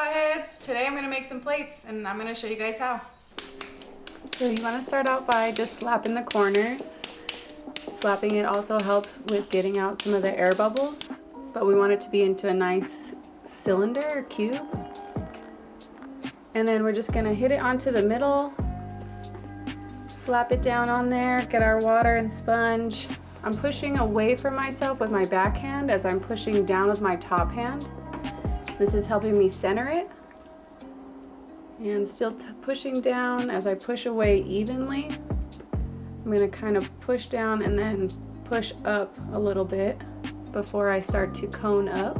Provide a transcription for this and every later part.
Potheads! Today I'm going to make some plates and I'm going to show you guys how. So you want to start out by just slapping the corners. Slapping it also helps with getting out some of the air bubbles, but we want it to be into a nice cylinder or cube. And then we're just going to hit it onto the middle, slap it down on there, get our water and sponge. I'm pushing away from myself with my backhand as I'm pushing down with my top hand. This is helping me center it. And still pushing down as I push away evenly. I'm going to kind of push down and then push up a little bit before I start to cone up.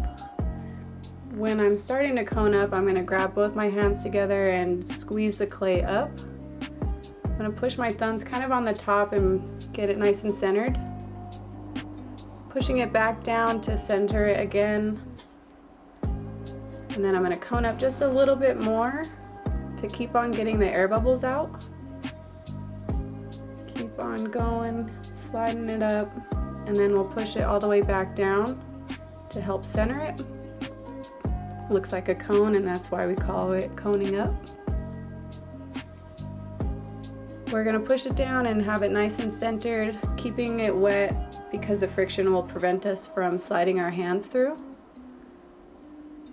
When I'm starting to cone up, I'm going to grab both my hands together and squeeze the clay up. I'm going to push my thumbs kind of on the top and get it nice and centered. Pushing it back down to center it again. And then I'm going to cone up just a little bit more to keep on getting the air bubbles out. Keep on going, sliding it up, and then we'll push it all the way back down to help center it. Looks like a cone, and that's why we call it coning up. We're going to push it down and have it nice and centered, keeping it wet because the friction will prevent us from sliding our hands through.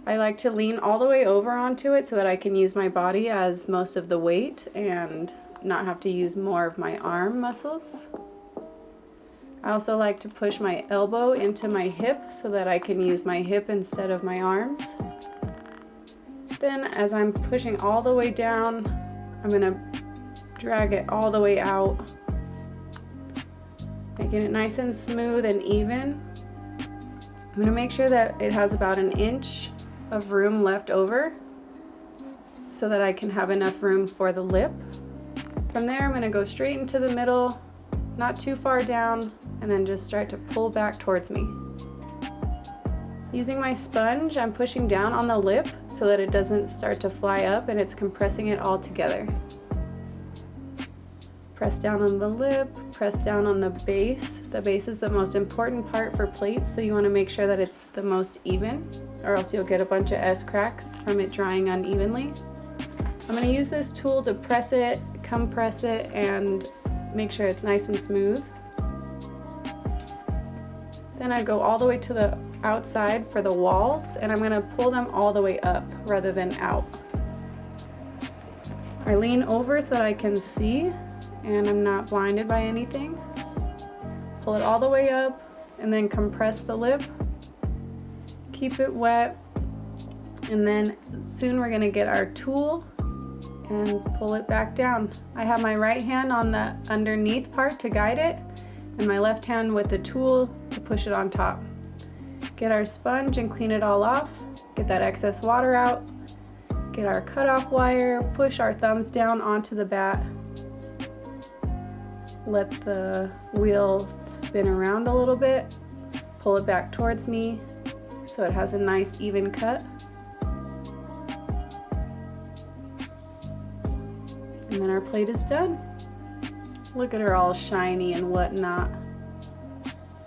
I like to lean all the way over onto it so that I can use my body as most of the weight and not have to use more of my arm muscles. I also like to push my elbow into my hip so that I can use my hip instead of my arms. Then as I'm pushing all the way down, I'm going to drag it all the way out, making it nice and smooth and even. I'm going to make sure that it has about an inch of room left over so that I can have enough room for the lip. From there I'm going to go straight into the middle, not too far down, and then just start to pull back towards me. Using my sponge, I'm pushing down on the lip so that it doesn't start to fly up and it's compressing it all together. Press down on the lip, press down on the base. The base is the most important part for plates, so you want to make sure that it's the most even, or else you'll get a bunch of S-cracks from it drying unevenly. I'm going to use this tool to press it, compress it, and make sure it's nice and smooth. Then I go all the way to the outside for the walls, and I'm going to pull them all the way up rather than out. I lean over so that I can see and I'm not blinded by anything. Pull it all the way up and then compress the lip. Keep it wet, and then soon we're going to get our tool and pull it back down. I have my right hand on the underneath part to guide it and my left hand with the tool to push it on top. Get our sponge and clean it all off. Get that excess water out. Get our cutoff wire, push our thumbs down onto the bat. Let the wheel spin around a little bit. Pull it back towards me so it has a nice even cut. And then our plate is done. Look at her all shiny and whatnot.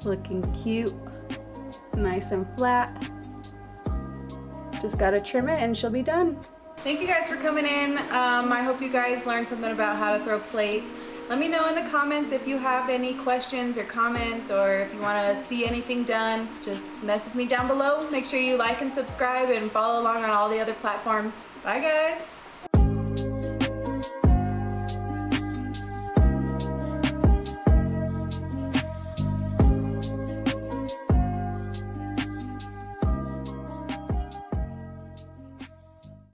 Looking cute, nice and flat. Just gotta trim it and she'll be done. Thank you guys for coming in. I hope you guys learned something about how to throw plates. Let me know in the comments if you have any questions or comments, or if you want to see anything done. Just message me down below. Make sure you like and subscribe and follow along on all the other platforms. Bye guys!